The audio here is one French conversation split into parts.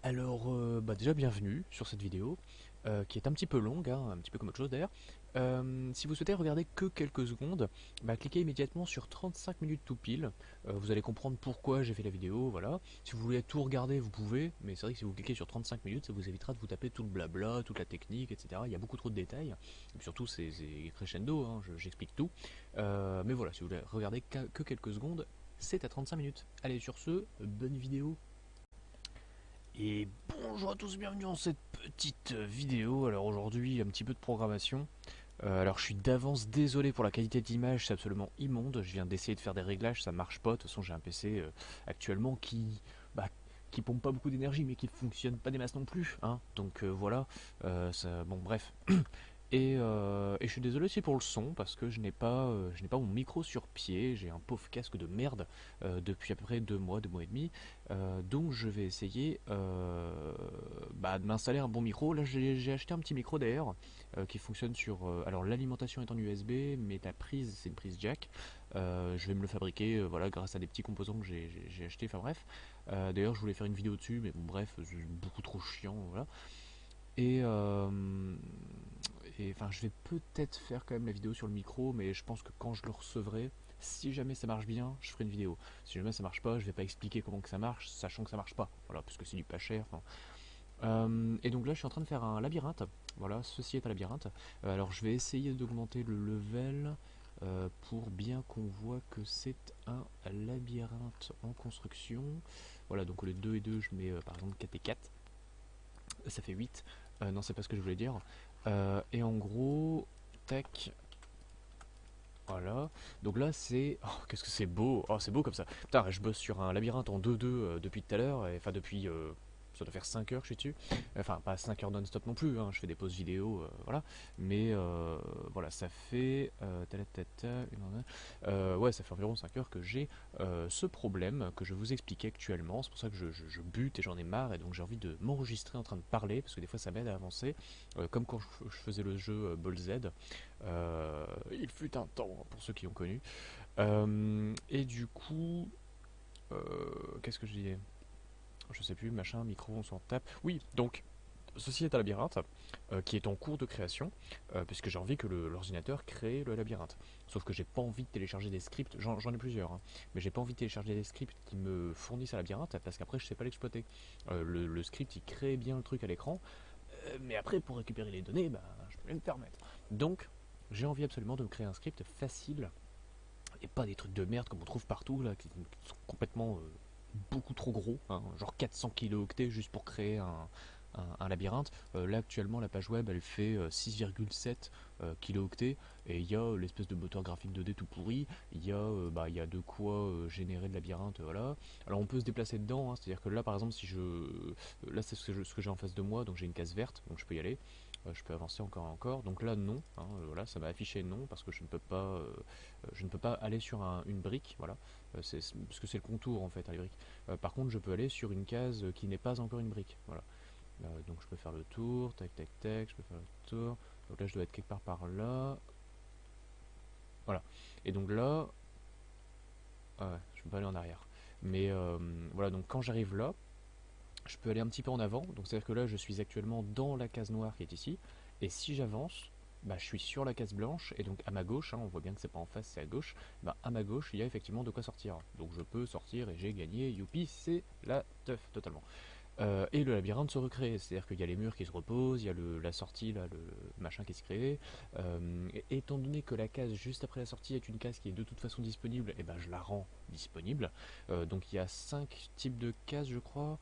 Alors, déjà bienvenue sur cette vidéo, qui est un petit peu longue, hein, un petit peu comme autre chose d'ailleurs. Si vous souhaitez regarder que quelques secondes, cliquez immédiatement sur 35 minutes tout pile. Vous allez comprendre pourquoi j'ai fait la vidéo, voilà. Si vous voulez tout regarder, vous pouvez, mais c'est vrai que si vous cliquez sur 35 minutes, ça vous évitera de vous taper tout le blabla, toute la technique, etc. Il y a beaucoup trop de détails, et puis surtout c'est crescendo, hein, j'explique tout. Mais voilà, si vous voulez regarder que quelques secondes, c'est à 35 minutes. Allez, sur ce, bonne vidéo. Et bonjour à tous, bienvenue dans cette petite vidéo. Alors aujourd'hui, un petit peu de programmation. Alors je suis d'avance désolé pour la qualité de l'image, c'est absolument immonde. Je viens d'essayer de faire des réglages, ça marche pas. De toute façon, j'ai un PC actuellement bah, qui pompe pas beaucoup d'énergie, mais qui fonctionne pas des masses non plus, hein. Donc voilà. Bon, bref. Et je suis désolé aussi pour le son parce que je n'ai pas mon micro sur pied, j'ai un pauvre casque de merde depuis à peu près 2 mois et demi, donc je vais essayer de m'installer un bon micro. Là j'ai acheté un petit micro d'ailleurs qui fonctionne sur, alors l'alimentation est en USB mais la prise c'est une prise jack. Je vais me le fabriquer voilà, grâce à des petits composants que j'ai acheté, enfin bref. D'ailleurs je voulais faire une vidéo dessus mais bon bref, c'est beaucoup trop chiant, voilà. Et, euh, et enfin, je vais peut-être faire quand même la vidéo sur le micro, mais je pense que quand je le recevrai, si jamais ça marche bien, je ferai une vidéo. Si jamais ça marche pas, je vais pas expliquer comment que ça marche, sachant que ça marche pas. Voilà, parce que c'est du pas cher. Enfin. Et donc là, je suis en train de faire un labyrinthe. Voilà, ceci est un labyrinthe. Alors, je vais essayer d'augmenter le level pour bien qu'on voit que c'est un labyrinthe en construction. Voilà, donc au lieu de 2 et 2, je mets par exemple 4 et 4. Ça fait 8. Non, c'est pas ce que je voulais dire. Et en gros, tac, voilà. Donc là, c'est. Oh, qu'est-ce que c'est beau! Oh, c'est beau comme ça. Putain, je bosse sur un labyrinthe en 2-2 depuis tout à l'heure. Enfin, depuis. Ça doit faire 5 heures que je suis dessus. Enfin, pas 5 heures non-stop non plus, hein, je fais des pauses vidéo, voilà. Mais voilà, ça fait. Ouais, ça fait environ 5 heures que j'ai ce problème que je vous expliquais actuellement. C'est pour ça que je bute et j'en ai marre. Et donc j'ai envie de m'enregistrer en train de parler, parce que des fois ça m'aide à avancer. Comme quand je faisais le jeu Ball Z. Il fut un temps, pour ceux qui ont connu. Et du coup, qu'est-ce que je disais? Je sais plus, machin, micro, on s'en tape. Oui, donc, ceci est un labyrinthe qui est en cours de création, puisque j'ai envie que l'ordinateur crée le labyrinthe. Sauf que j'ai pas envie de télécharger des scripts, j'en ai plusieurs, hein, mais j'ai pas envie de télécharger des scripts qui me fournissent un labyrinthe, parce qu'après je sais pas l'exploiter. Le script il crée bien le truc à l'écran, mais après pour récupérer les données, je peux les me permettre. Donc, j'ai envie absolument de me créer un script facile et pas des trucs de merde comme on trouve partout là, qui sont complètement beaucoup trop gros, hein, genre 400 kilooctets juste pour créer un labyrinthe. Là actuellement la page web elle fait 6,7 kilooctets et il y a l'espèce de moteur graphique 2D tout pourri, il y a de quoi générer de labyrinthe, voilà. Alors on peut se déplacer dedans, hein, c'est-à-dire que là par exemple si je... Là c'est ce que j'ai en face de moi, donc j'ai une case verte, donc je peux y aller. Je peux avancer encore et encore. Donc là non, hein, voilà, ça m'a affiché non parce que je ne peux pas aller sur une brique, voilà, parce que c'est le contour en fait, hein, les briques. Par contre, je peux aller sur une case qui n'est pas encore une brique, voilà. Donc je peux faire le tour, tac tac tac, je peux faire le tour. Donc là, je dois être quelque part par là, voilà. Et donc là, ah ouais, je peux pas aller en arrière. Mais voilà, donc quand j'arrive là, je peux aller un petit peu en avant. Donc c'est-à-dire que là, je suis actuellement dans la case noire qui est ici. Et si j'avance, je suis sur la case blanche. Et donc à ma gauche, hein, on voit bien que c'est pas en face, c'est à gauche. À ma gauche, il y a effectivement de quoi sortir. Donc je peux sortir et j'ai gagné. Youpi, c'est la teuf totalement. Et le labyrinthe se recrée, c'est-à-dire qu'il y a les murs qui se reposent, il y a la sortie, là, le machin qui se crée. Et étant donné que la case juste après la sortie est une case qui est de toute façon disponible, et je la rends disponible. Donc il y a 5 types de cases, je crois.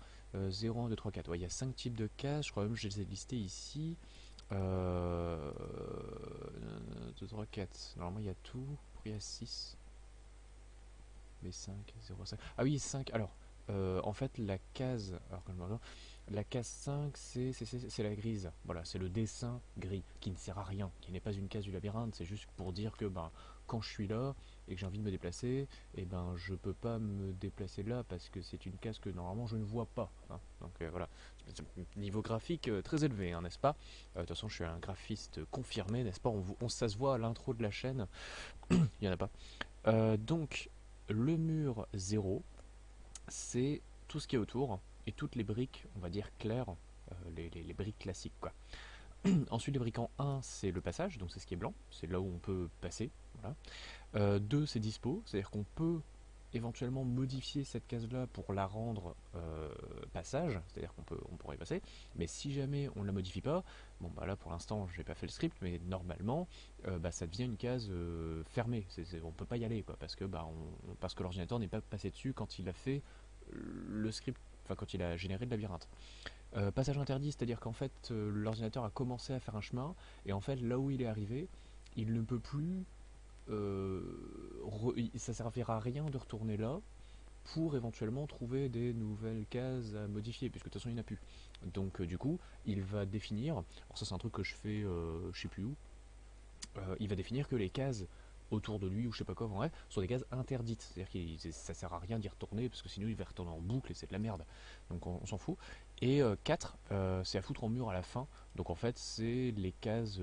0, 1, 2, 3, 4. Ouais, il y a 5 types de cases, je crois même que je les ai listés ici. 2, 3, 4. Normalement il y a tout. Pourquoi il y a 6? Mais 5, 0, 5. Ah oui, 5. Alors, en fait, la case. Alors, que je me regarde, la case 5, c'est la grise. Voilà, c'est le dessin gris, qui ne sert à rien, qui n'est pas une case du labyrinthe. C'est juste pour dire que quand je suis là et que j'ai envie de me déplacer, je peux pas me déplacer là parce que c'est une case que normalement je ne vois pas, hein. Donc voilà, niveau graphique très élevé, hein, n'est-ce pas? De toute façon, je suis un graphiste confirmé, n'est-ce pas? Ça se voit à l'intro de la chaîne, il n'y en a pas. Donc, le mur 0, c'est tout ce qui est autour. et toutes les briques, on va dire claires, les briques classiques quoi. Ensuite les briques en 1 c'est le passage, donc c'est ce qui est blanc, c'est là où on peut passer, voilà. 2 c'est dispo, c'est-à-dire qu'on peut éventuellement modifier cette case là pour la rendre passage, c'est-à-dire on pourrait y passer, mais si jamais on ne la modifie pas, bon bah là pour l'instant j'ai pas fait le script, mais normalement bah, ça devient une case fermée, on peut pas y aller quoi, parce que bah, parce que l'ordinateur n'est pas passé dessus quand il a fait le script, enfin quand il a généré le labyrinthe. Passage interdit, c'est-à-dire qu'en fait l'ordinateur a commencé à faire un chemin, et en fait là où il est arrivé, il ne peut plus ça servira à rien de retourner là pour éventuellement trouver des nouvelles cases à modifier, puisque de toute façon il n'y en a plus. Donc du coup, il va définir, alors ça c'est un truc que je fais je sais plus où, il va définir que les cases autour de lui ou je sais pas quoi en vrai sont des cases interdites, c'est-à-dire que ça sert à rien d'y retourner parce que sinon il va retourner en boucle et c'est de la merde, donc on s'en fout. Et 4 c'est à foutre en mur à la fin, donc en fait c'est les cases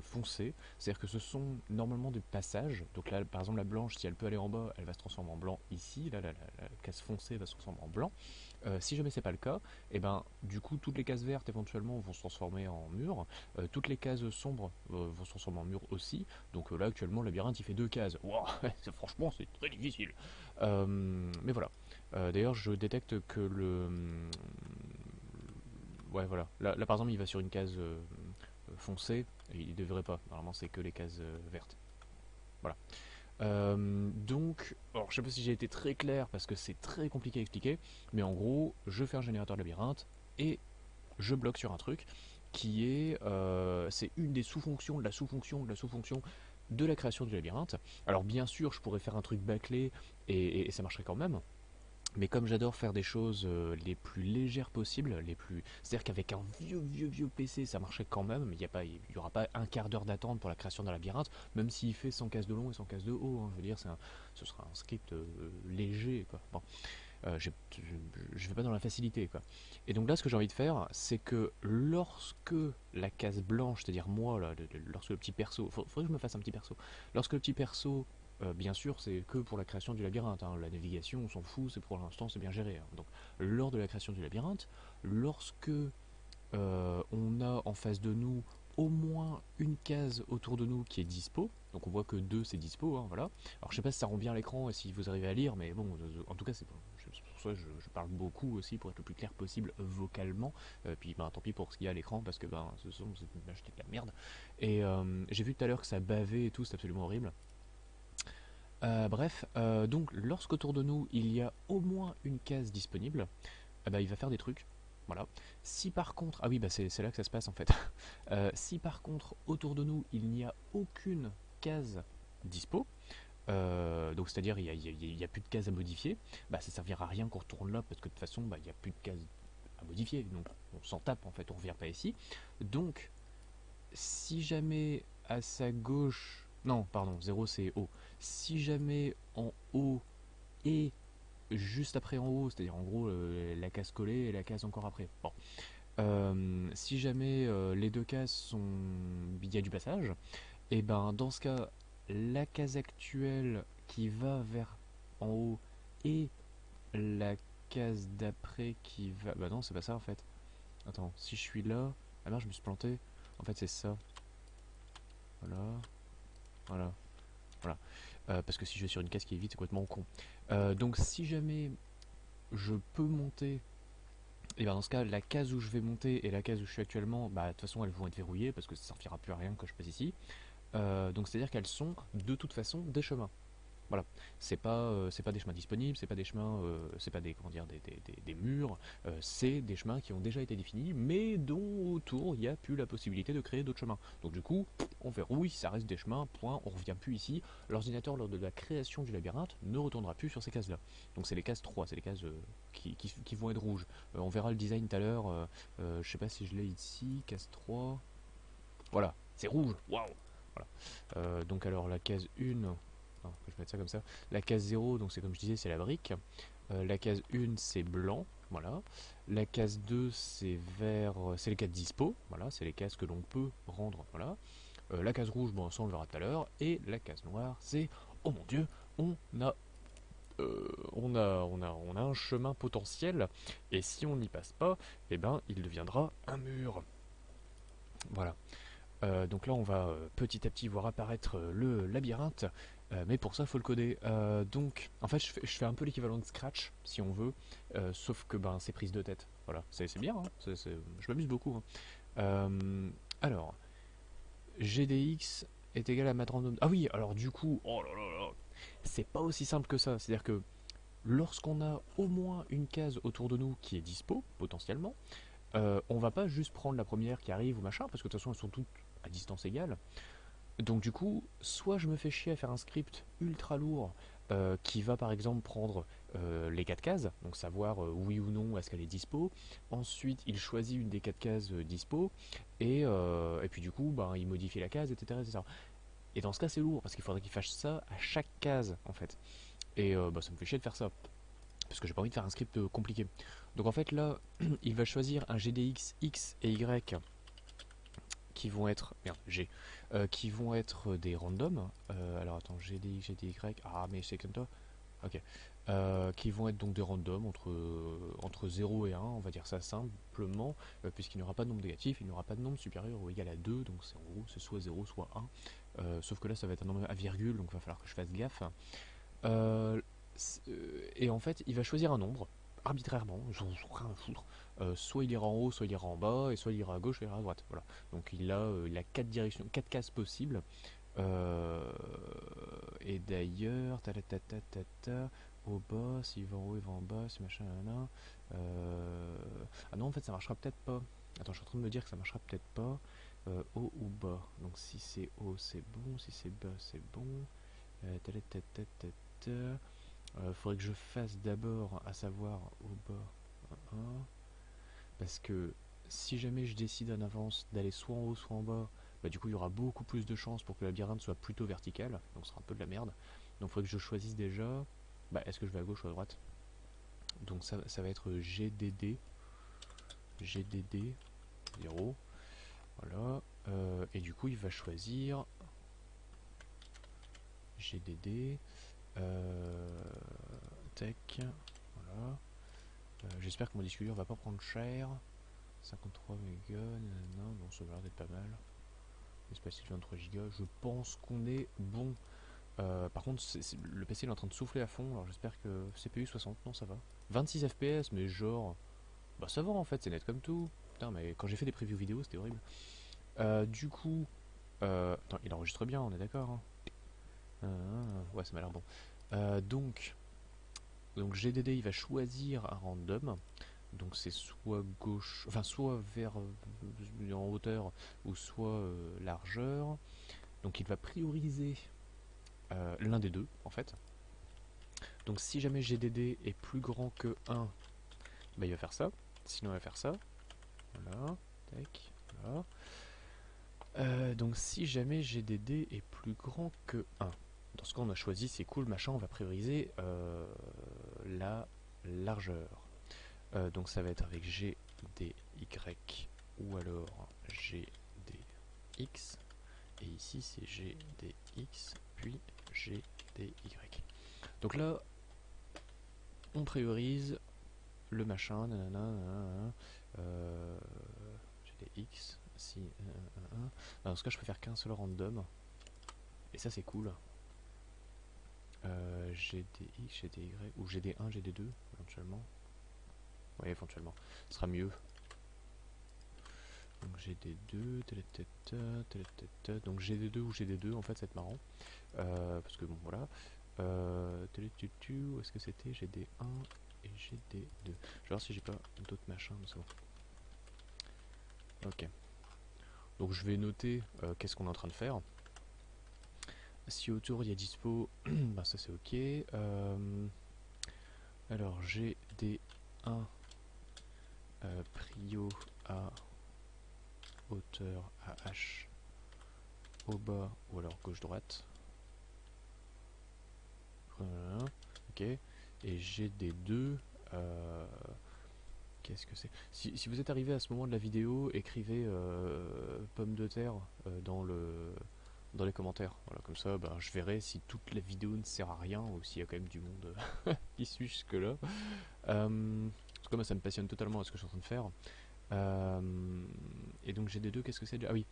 foncées, c'est-à-dire que ce sont normalement des passages, donc là par exemple la blanche si elle peut aller en bas elle va se transformer en blanc ici, là la case foncée va se transformer en blanc. Si jamais c'est pas le cas, et ben du coup toutes les cases vertes éventuellement vont se transformer en mur, toutes les cases sombres vont se transformer en mur aussi. Donc là actuellement le labyrinthe il fait 2 cases. Wow, franchement c'est très difficile. Mais voilà. D'ailleurs je détecte que ouais voilà. Là, par exemple il va sur une case foncée, il devrait pas. Normalement c'est que les cases vertes. Voilà. Donc, alors je sais pas si j'ai été très clair parce que c'est très compliqué à expliquer, mais en gros, je fais un générateur de labyrinthe et je bloque sur un truc qui est, c'est une des sous-fonctions de la sous-fonction de la sous-fonction de la création du labyrinthe. Alors bien sûr, je pourrais faire un truc bâclé et ça marcherait quand même. Mais comme j'adore faire des choses les plus légères possibles, c'est-à-dire qu'avec un vieux PC ça marchait quand même, il n'y aura pas un quart d'heure d'attente pour la création d'un labyrinthe, même s'il fait 100 cases de long et 100 cases de haut, hein. Je veux dire, ce sera un script léger, quoi. Bon, je vais pas dans la facilité, quoi. Et donc là, ce que j'ai envie de faire, c'est que lorsque la case blanche, c'est-à-dire moi, là, lorsque le petit perso, faudrait que je me fasse un petit perso, lorsque le petit perso bien sûr, c'est que pour la création du labyrinthe, hein. La navigation, on s'en fout, c'est pour l'instant, c'est bien géré, hein. Donc, lors de la création du labyrinthe, lorsque on a en face de nous au moins une case autour de nous qui est dispo, donc on voit que 2 c'est dispo, hein, voilà. Alors je sais pas si ça rend bien l'écran et si vous arrivez à lire, mais bon, en tout cas c'est pour ça que je parle beaucoup aussi pour être le plus clair possible vocalement, puis ben, tant pis pour ce qu'il y a à l'écran parce que ben, c'est une image qui est de la merde. Et j'ai vu tout à l'heure que ça bavait et tout, c'est absolument horrible. Bref, donc lorsqu'autour de nous il y a au moins une case disponible, bah, il va faire des trucs. Voilà. Si par contre, ah oui, bah c'est là que ça se passe en fait. Si par contre autour de nous il n'y a aucune case dispo, donc c'est-à-dire il y a plus de cases à modifier, bah ça servira à rien qu'on retourne là parce que de toute façon bah, il n'y a plus de cases à modifier, donc on s'en tape en fait, on revient pas ici. Donc si jamais à sa gauche, non pardon, 0 c'est haut, si jamais en haut et juste après en haut, c'est-à-dire en gros la case collée et la case encore après. Bon. Si jamais les deux cases sont. Il y a du passage, et ben dans ce cas, la case actuelle qui va vers en haut et la case d'après qui va. Bah non, c'est pas ça en fait. Attends, si je suis là. Ah merde, je me suis planté. En fait, c'est ça. Voilà. Voilà. Voilà. Parce que si je vais sur une case qui est vide, c'est complètement con. Donc si jamais je peux monter. Et bien dans ce cas, la case où je vais monter et la case où je suis actuellement, bah de toute façon elles vont être verrouillées parce que ça servira plus à rien que je passe ici. Donc c'est à dire qu'elles sont de toute façon des chemins. Voilà, c'est pas des chemins disponibles, c'est pas des chemins, c'est pas des comment dire des murs, c'est des chemins qui ont déjà été définis, mais dont autour il n'y a plus la possibilité de créer d'autres chemins. Donc du coup, on verrouille, ça reste des chemins, point, on revient plus ici. L'ordinateur lors de la création du labyrinthe ne retournera plus sur ces cases-là. Donc c'est les cases 3, c'est les cases qui vont être rouges. On verra le design tout à l'heure, je sais pas si je l'ai ici, case 3. Voilà, c'est rouge, waouh. Voilà. Donc alors la case 1, non, je vais mettre ça comme ça. La case 0, donc c'est comme je disais, c'est la brique. La case 1, c'est blanc, voilà. La case 2, c'est vert, c'est les cases dispo, voilà, c'est les cases que l'on peut rendre, voilà. La case rouge, bon, ça on le verra tout à l'heure. Et la case noire, c'est, oh mon dieu, on a on a un chemin potentiel, et si on n'y passe pas, eh ben, il deviendra un mur. Voilà. Donc là, on va petit à petit voir apparaître le labyrinthe, mais pour ça, il faut le coder. Donc, en fait, je fais un peu l'équivalent de Scratch, si on veut, sauf que ben, c'est prise de tête. Voilà, c'est bien, hein, je m'amuse beaucoup, hein. Alors, GDX est égal à mat random. Ah oui, alors du coup, oh là là là, c'est pas aussi simple que ça. C'est-à-dire que lorsqu'on a au moins une case autour de nous qui est dispo, potentiellement, on va pas juste prendre la première qui arrive ou machin, parce que de toute façon elles sont toutes à distance égale. Donc du coup, soit je me fais chier à faire un script ultra lourd qui va par exemple prendre les 4 cases, donc savoir oui ou non est-ce qu'elle est dispo. Ensuite, il choisit une des 4 cases dispo et puis du coup, ben, il modifie la case, etc., etc. Et dans ce cas, c'est lourd parce qu'il faudrait qu'il fasse ça à chaque case en fait. Et bah, ça me fait chier de faire ça parce que j'ai pas envie de faire un script compliqué. Donc en fait là, il va choisir un GDX X et Y qui vont être merde G qui vont être des randoms. Alors attends, GDX, GDY, ah mais c'est comme toi. Ok. Qui vont être donc des randoms entre 0 et 1, on va dire ça simplement, puisqu'il n'y aura pas de nombre négatif, il n'y aura pas de nombre supérieur ou égal à 2, donc c'est en gros c'est soit 0 soit 1. Sauf que là ça va être un nombre à virgule, donc il va falloir que je fasse gaffe. Euh, et en fait, il va choisir un nombre, arbitrairement, j'en ai rien à foutre. Soit il ira en haut, soit il ira en bas, et soit il ira à gauche, soit il ira à droite. Voilà. Donc il a quatre directions, quatre cases possibles. Euh, et d'ailleurs, au bas, s'il va en haut, il va en bas, si machin, là. Ah non, en fait, ça marchera peut-être pas. Attends, je suis en train de me dire que ça marchera peut-être pas. Haut ou bas. Donc si c'est haut, c'est bon. Si c'est bas, c'est bon. Faudrait que je fasse d'abord, à savoir au bas, parce que si jamais je décide en avance d'aller soit en haut, soit en bas, bah du coup il y aura beaucoup plus de chances pour que le labyrinthe soit plutôt vertical, donc ce sera un peu de la merde. Donc il faudrait que je choisisse déjà, bah est-ce que je vais à gauche ou à droite. Donc ça va être GDD 0, voilà. Et du coup il va choisir GDD, tech, voilà. J'espère que mon disque dur va pas prendre cher. 53 mégas, non, bon, ça va l'air d'être pas mal. Espace 23 Go, je pense qu'on est bon. Par contre, le PC il est en train de souffler à fond, alors j'espère que CPU 60, non, ça va. 26 FPS, mais genre, bah ça va en fait, c'est net comme tout. Putain, mais quand j'ai fait des previews vidéo, c'était horrible. Du coup, attends, il enregistre bien, on est d'accord, hein. Ouais, ça m'a l'air bon. Donc GDD, il va choisir un random. Donc c'est soit gauche, enfin soit vers en hauteur ou soit largeur. Donc il va prioriser l'un des deux en fait. Donc si jamais GDD est plus grand que 1, bah, il va faire ça. Sinon il va faire ça. Voilà. Tac. Voilà. Donc si jamais GDD est plus grand que 1, dans ce cas on a choisi c'est cool machin, on va prioriser la largeur. Donc ça va être avec GDY ou alors GDX. Et ici c'est GDX puis GDY. Donc là, on priorise le machin, nanana, nanana, GDX, si, dans ce cas, je peux faire qu'un seul random. Et ça, c'est cool. GDX, GDY, ou GD1, GD2, éventuellement. Oui, éventuellement. Ce sera mieux. Donc GD2, donc GD2 ou GD2, en fait, c'est marrant. Parce que bon, voilà. Est-ce que c'était GD1 et GD2? Je vais voir si j'ai pas d'autres machins, mais c'est bon. Ok. Donc je vais noter qu'est-ce qu'on est en train de faire. Si autour il y a dispo, ben ça c'est ok. Alors GD1 prio à hauteur AH au bas ou alors gauche-droite. Voilà. Ok. Et GD2 qu'est-ce que c'est? Si vous êtes arrivé à ce moment de la vidéo, écrivez pomme de terre dans les commentaires. Voilà, comme ça, ben, je verrai si toute la vidéo ne sert à rien ou s'il y a quand même du monde qui suit jusque-là. En tout cas, moi, ça me passionne totalement à ce que je suis en train de faire. Et donc GD2, qu'est-ce que c'est déjà? Ah oui,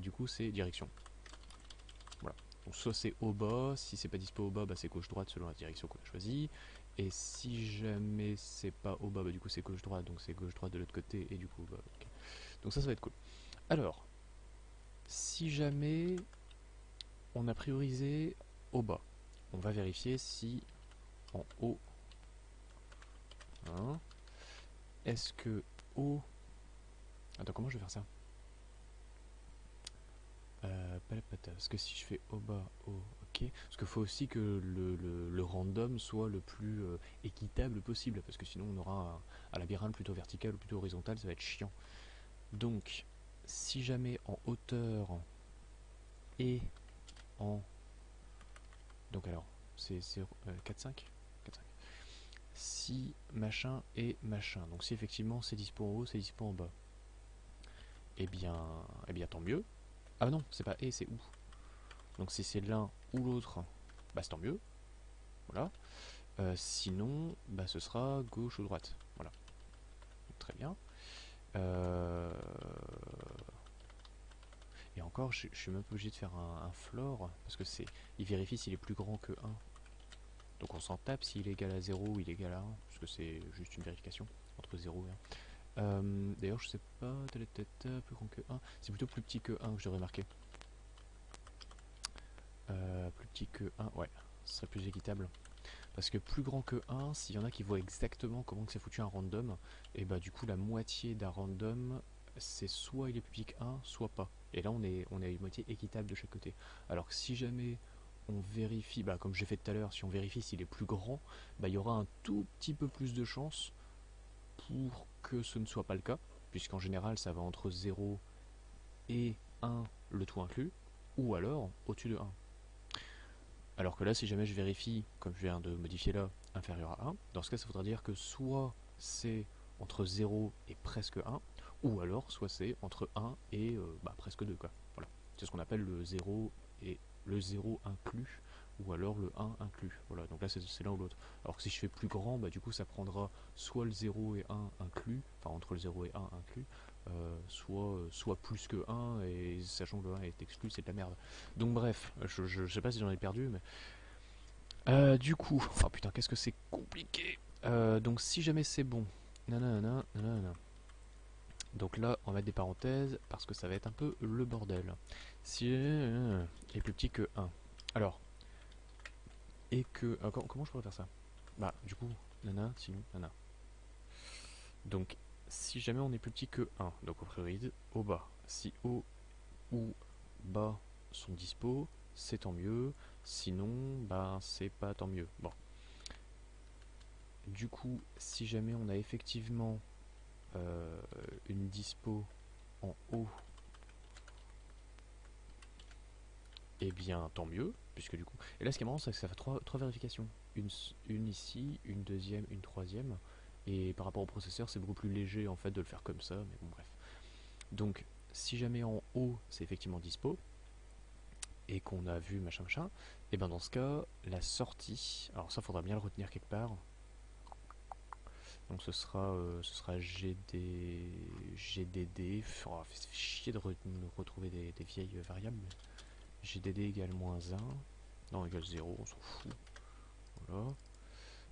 du coup, c'est direction. Voilà. Donc soit c'est haut bas, si c'est pas dispo au bas, bah, c'est gauche droite selon la direction qu'on a choisie. Et si jamais c'est pas au bas, bah, du coup c'est gauche droite, donc c'est gauche droite de l'autre côté et du coup bah, ok. Donc ça va être cool. Alors, si jamais on a priorisé au bas, on va vérifier si en haut, hein, est-ce que haut... Attends, comment je vais faire ça? Parce que si je fais au bas, haut, ok. Parce qu'il faut aussi que le random soit le plus équitable possible, parce que sinon on aura un labyrinthe plutôt vertical ou plutôt horizontal, ça va être chiant. Donc, si jamais en hauteur et en... Donc alors, c'est 4-5 4-5. Si machin et machin, donc si effectivement c'est dispo en haut, c'est dispo en bas, eh bien tant mieux. Ah non, c'est pas et, c'est où. Donc si c'est l'un ou l'autre, bah c'est tant mieux. Voilà. Sinon, bah, ce sera gauche ou droite. Voilà. Donc, très bien. Euh, Et encore, je suis même pas obligé de faire un floor, parce que c'est, il vérifie s'il est plus grand que 1. Donc on s'en tape s'il est égal à 0 ou il est égal à 1, parce que c'est juste une vérification entre 0 et 1. D'ailleurs, je sais pas, plus grand que 1. C'est plutôt plus petit que 1 que je devrais marquer. Plus petit que 1, ouais, ce serait plus équitable. Parce que plus grand que 1, s'il y en a qui voient exactement comment c'est foutu un random, et bah du coup la moitié d'un random, c'est soit il est plus petit que 1, soit pas. Et là on est à une moitié équitable de chaque côté. Alors que si jamais on vérifie, bah comme j'ai fait tout à l'heure, si on vérifie s'il est plus grand, bah il y aura un tout petit peu plus de chance pour que ce ne soit pas le cas, puisqu'en général ça va entre 0 et 1 le tout inclus, ou alors au-dessus de 1. Alors que là, si jamais je vérifie, comme je viens de modifier là, inférieur à 1, dans ce cas, ça voudra dire que soit c'est entre 0 et presque 1, ou alors soit c'est entre 1 et bah, presque 2. Quoi. Voilà. C'est ce qu'on appelle le 0 et le 0 inclus, ou alors le 1 inclus. Voilà, donc là c'est l'un ou l'autre. Alors que si je fais plus grand, bah, du coup ça prendra soit le 0 et 1 inclus, enfin entre le 0 et 1 inclus, soit plus que 1, et sachant que le 1 est exclu, c'est de la merde. Donc bref, je sais pas si j'en ai perdu, mais du coup, oh putain, qu'est-ce que c'est compliqué. Donc si jamais c'est bon, nanana, nanana. Donc là, on va mettre des parenthèses parce que ça va être un peu le bordel. Si est plus petit que 1. Alors, et que... comment je pourrais faire ça? Bah, du coup, nana, sinon, nana. Donc, si jamais on est plus petit que 1, donc on priorise au bas. Si haut ou bas sont dispo, c'est tant mieux. Sinon, bah, c'est pas tant mieux. Bon. Du coup, si jamais on a effectivement une dispo en haut, et bien tant mieux, puisque du coup... Et là ce qui est marrant, c'est que ça fait trois vérifications. Une ici, une deuxième, une troisième. Et par rapport au processeur, c'est beaucoup plus léger en fait de le faire comme ça, mais bon bref. Donc, si jamais en haut, c'est effectivement dispo, et qu'on a vu machin machin, et ben dans ce cas, la sortie... Alors ça, faudra bien le retenir quelque part. Donc ce sera GDD, oh, fait chier de retrouver des vieilles variables. GDD égale moins 1, non égale 0, on s'en fout. Voilà.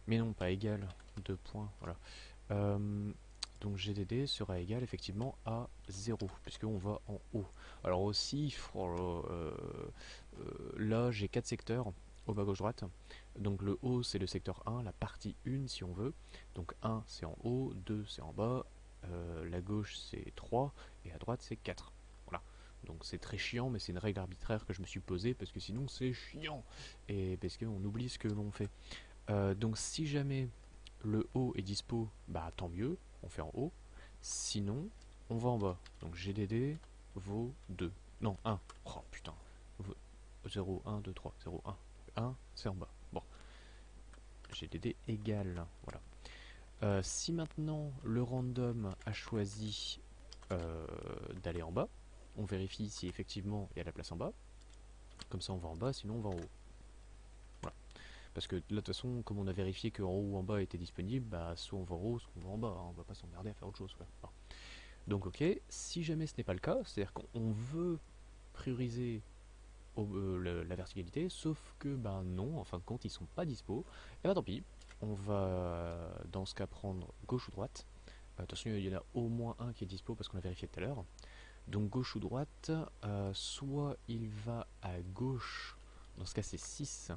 Mais non, pas égal, 2 points, voilà. Donc GDD sera égal effectivement à 0, puisqu'on va en haut. Alors aussi, là j'ai 4 secteurs, au bas gauche droite. Donc le haut c'est le secteur 1, la partie 1 si on veut. Donc 1 c'est en haut, 2 c'est en bas, la gauche c'est 3 et à droite c'est 4. Voilà. Donc c'est très chiant, mais c'est une règle arbitraire que je me suis posée parce que sinon c'est chiant. Et parce qu'on oublie ce que l'on fait. Donc si jamais le haut est dispo, bah tant mieux, on fait en haut. Sinon, on va en bas. Donc GDD vaut 2. Non, 1. Oh putain. 0, 1, 2, 3, 0, 1. 1, c'est en bas. Bon. GDD égale. Voilà. Si maintenant le random a choisi d'aller en bas, on vérifie si effectivement il y a la place en bas. Comme ça on va en bas, sinon on va en haut. Voilà. Parce que là de toute façon, comme on a vérifié que en haut ou en bas était disponible, bah soit on va en haut, soit on va en bas, hein. On va pas s'emmerder à faire autre chose quoi. Voilà. Donc ok, si jamais ce n'est pas le cas, c'est-à-dire qu'on veut prioriser la verticalité, sauf que ben non, en fin de compte ils sont pas dispo, et ben tant pis, on va dans ce cas prendre gauche ou droite. Attention, il y en a au moins un qui est dispo parce qu'on l'a vérifié tout à l'heure. Donc gauche ou droite, soit il va à gauche, dans ce cas c'est 6,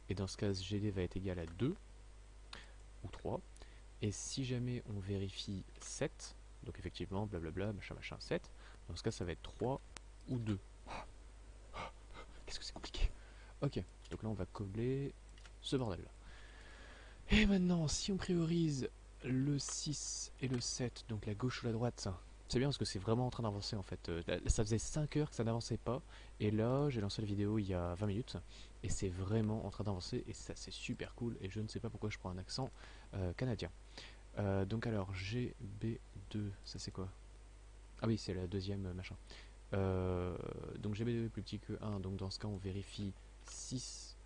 et dans ce cas GD va être égal à 2 ou 3. Et si jamais on vérifie 7, donc effectivement blablabla machin machin 7, dans ce cas ça va être 3 ou 2. Qu'est-ce que c'est compliqué. Ok, donc là on va coller ce bordel là. Et maintenant, si on priorise le 6 et le 7, donc la gauche ou la droite, c'est bien parce que c'est vraiment en train d'avancer en fait. Ça faisait 5 heures que ça n'avançait pas, et là j'ai lancé la vidéo il y a 20 minutes, et c'est vraiment en train d'avancer, et ça c'est super cool, et je ne sais pas pourquoi je prends un accent canadien. Donc alors, GB2, ça c'est quoi? Ah oui, c'est la deuxième machin. Donc GB2 est plus petit que 1, donc dans ce cas on vérifie 6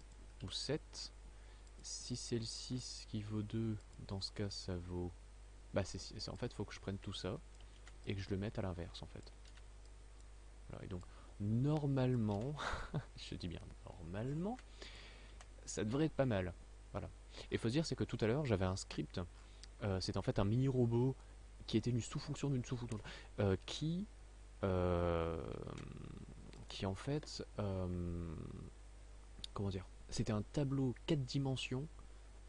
ou 7. Si c'est le 6 qui vaut 2, dans ce cas ça vaut... Bah en fait il faut que je prenne tout ça et que je le mette à l'inverse en fait. Voilà, et donc normalement, je dis bien normalement, ça devrait être pas mal. Voilà. Et il faut se dire c'est que tout à l'heure j'avais un script, c'est en fait un mini robot qui était une sous-fonction d'une sous-fonction, qui euh, en fait, comment dire, c'était un tableau 4 dimensions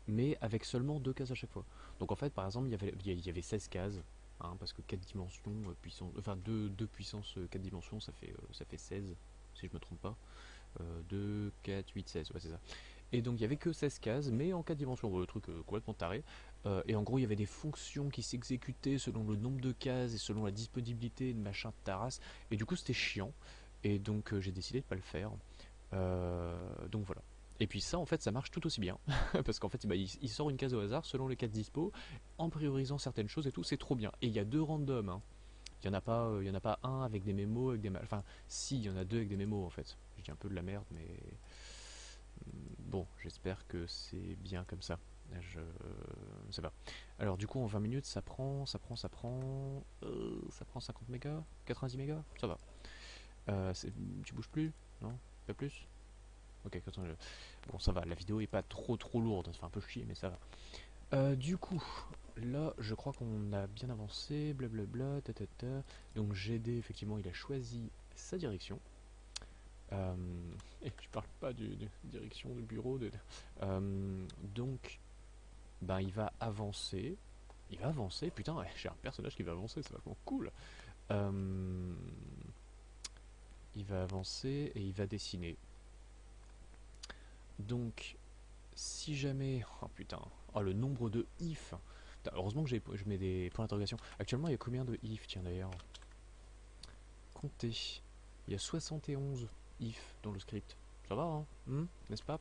mais avec seulement 2 cases à chaque fois. Donc en fait, par exemple, il y avait 16 cases, hein, parce que 4 dimensions, puissance, enfin 2 puissance 4 dimensions, ça fait 16, si je me trompe pas. 2, 4, 8, 16, ouais c'est ça. Et donc il y avait que 16 cases, mais en 4 dimensions, le truc complètement taré. Et en gros, il y avait des fonctions qui s'exécutaient selon le nombre de cases et selon la disponibilité de machin de taras. Et du coup, c'était chiant. Et donc j'ai décidé de pas le faire. Donc voilà. Et puis ça, en fait, ça marche tout aussi bien. Parce qu'en fait, bah, il sort une case au hasard selon les 4 dispo, en priorisant certaines choses et tout, c'est trop bien. Et il y a 2 randoms, hein. Il y en a pas un avec des mémos, avec des... Enfin, si, il y en a 2 avec des mémos, en fait. Je dis un peu de la merde, mais... Bon, j'espère que c'est bien comme ça. Je ne sais pas. Alors, du coup, en 20 minutes, ça prend 50 mégas 90 mégas. Ça va. Tu bouges plus? Non? Pas plus? Ok, attends, bon, ça va, la vidéo est pas trop lourde, ça fait un peu chier, mais ça va. Du coup, là, je crois qu'on a bien avancé, blablabla, tatata. Donc GD, effectivement, il a choisi sa direction. Euh, et je parle pas du direction du bureau. Donc, ben, il va avancer. Il va avancer, putain, ouais, j'ai un personnage qui va avancer, c'est vachement cool. Euh, il va avancer et il va dessiner. Donc, si jamais... Oh putain, oh, le nombre de if. Putain, heureusement que je mets des points d'interrogation. Actuellement, il y a combien de if, tiens d'ailleurs? Comptez. Il y a 71 if dans le script. Ça va, hein, n'est-ce pas?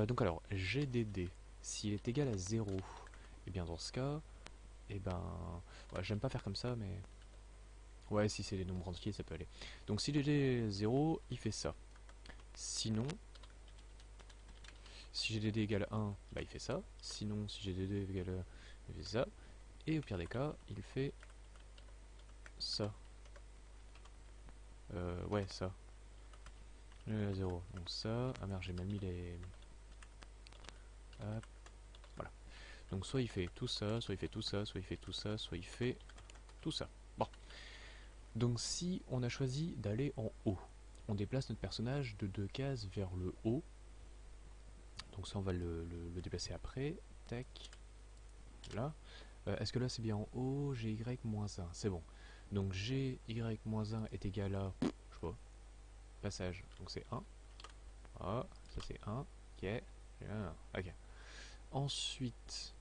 Donc alors, GDD, s'il est égal à 0, et bien dans ce cas, et ben... Ouais, j'aime pas faire comme ça, mais... Ouais, si c'est les nombres entiers, ça peut aller. Donc si GDD est 0, il fait ça. Sinon, si GDD égale 1, bah il fait ça. Sinon, si GDD égale 1, il fait ça. Et au pire des cas, il fait ça. Ouais, ça. 0. Donc ça. Ah merde, j'ai mal mis les... Hop. Voilà. Donc soit il fait tout ça, soit il fait tout ça, soit il fait tout ça, soit il fait tout ça. Bon. Donc si on a choisi d'aller en haut, on déplace notre personnage de 2 cases vers le haut. Donc ça, on va le déplacer après. Tac. Là. Est-ce que là c'est bien en haut? GY-1, c'est bon. Donc GY-1 est égal à... Je sais pas. Passage. Donc c'est 1. Ah, ça c'est 1. Ok. Ok. Ensuite,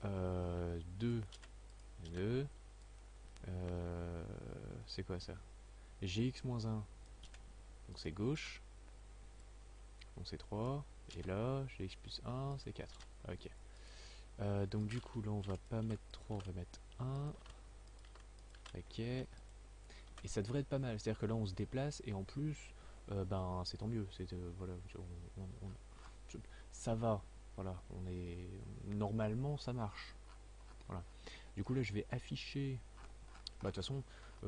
2. 2. C'est quoi ça? Gx-1. Donc c'est gauche. Donc c'est 3. Et là, Gx plus 1, c'est 4. Ok. Donc du coup, là on va pas mettre 3, on va mettre 1. Ok. Et ça devrait être pas mal. C'est-à-dire que là on se déplace et en plus, ben c'est tant mieux. C'est voilà, je- ça va. Voilà, on est normalement ça marche. Voilà. Du coup là je vais afficher. Bah de toute façon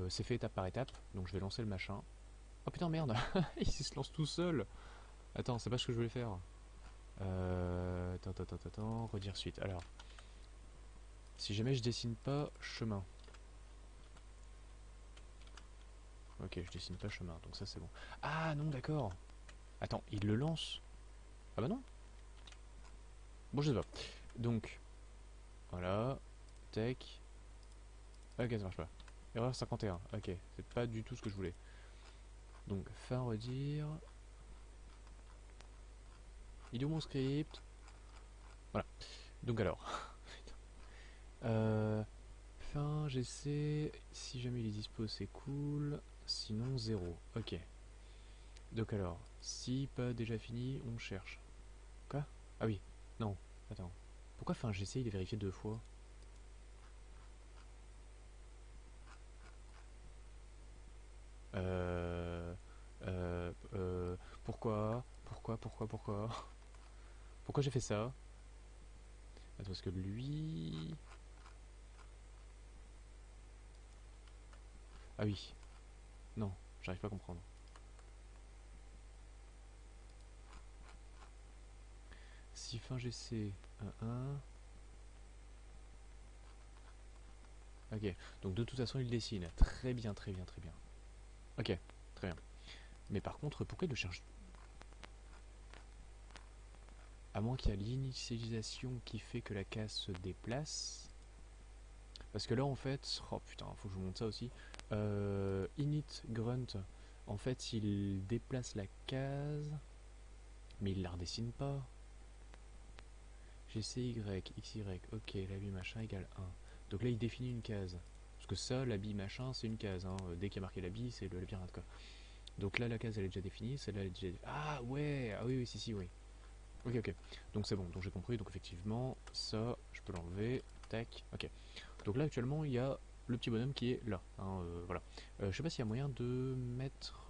c'est fait étape par étape, donc je vais lancer le machin. Oh putain merde, il se lance tout seul. Attends, c'est pas ce que je voulais faire. Attends, redire suite. Alors, si jamais je dessine pas chemin. Ok, je dessine pas chemin, donc ça c'est bon. Ah non, d'accord. Attends, il le lance. Ah bah non. Bon, je sais pas. Donc, voilà. Tech. Ok, ça marche pas. Erreur 51. Ok, c'est pas du tout ce que je voulais. Donc, fin redire. Il est où mon script? Voilà. Donc alors. euh, fin, j'essaie. Si jamais il est dispo, c'est cool. Sinon, zéro. Ok. Donc alors, si pas déjà fini, on cherche. Quoi? Ah oui. Non. Attends. Pourquoi fin j'essaie, il est vérifié deux fois? Euh... Pourquoi? Pourquoi? Pourquoi j'ai fait ça? Attends, parce que lui... Ah oui. Non, j'arrive pas à comprendre. Si fin j'essaie 1. Ok, donc de toute façon il dessine. Très bien, très bien, très bien. Ok, très bien. Mais par contre, pourquoi il le cherche? À moins qu'il y ait l'initialisation qui fait que la case se déplace. Parce que là en fait, oh putain, faut que je vous montre ça aussi. Init grunt, en fait il déplace la case, mais il la redessine pas. GCY, XY, ok, l'habit machin égale 1. Donc là il définit une case. Parce que ça, l'habit machin, c'est une case. Hein. Dès qu'il y a marqué l'habit, c'est le labyrinthe quoi. Donc là la case elle est déjà définie, celle-là elle est déjà. Ah ouais, ah oui, oui, si, oui. Ok, ok. Donc c'est bon, donc j'ai compris. Donc effectivement, ça, je peux l'enlever. Tac, ok. Donc là actuellement il y a le petit bonhomme qui est là. Hein, voilà. Je sais pas s'il y a moyen de mettre.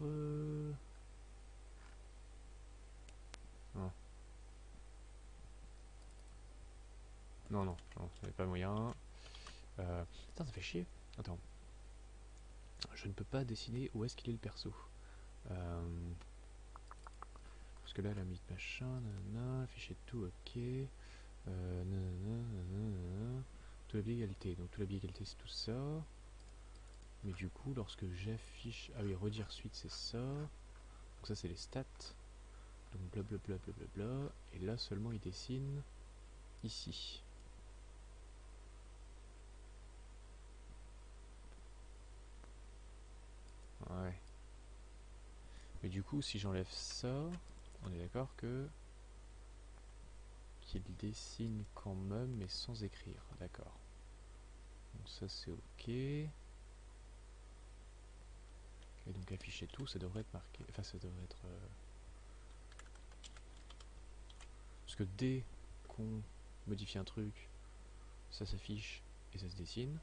Non, non, il n'y a pas moyen. Putain, ça fait chier. Attends, je ne peux pas dessiner où est-ce qu'il est le perso. Euh, parce que là, la mythe machin, nanana, afficher tout, ok. Nanana, nanana, tout la égalité. Donc tout la égalité, c'est tout ça. Mais du coup, lorsque j'affiche. Ah oui, redire suite, c'est ça. Donc ça, c'est les stats. Donc blablabla, blablabla. Et là seulement, il dessine ici. Ouais. Mais du coup, si j'enlève ça, on est d'accord que qu'il dessine quand même, mais sans écrire. D'accord. Donc ça c'est ok. Et donc afficher tout, ça devrait être marqué. Enfin, ça devrait être. Parce que dès qu'on modifie un truc, ça s'affiche et ça se dessine.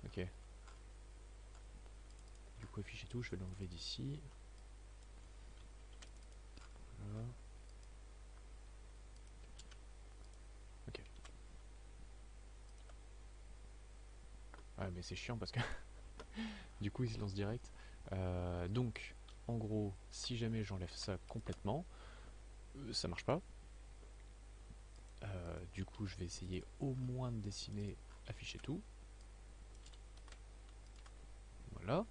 Ok. Du coup, afficher tout, je vais l'enlever d'ici. Voilà. Ok. Ouais, mais c'est chiant parce que du coup, il se lance direct. Donc, en gros, si jamais j'enlève ça complètement, ça marche pas. Du coup, je vais essayer au moins de dessiner, afficher tout. Voilà.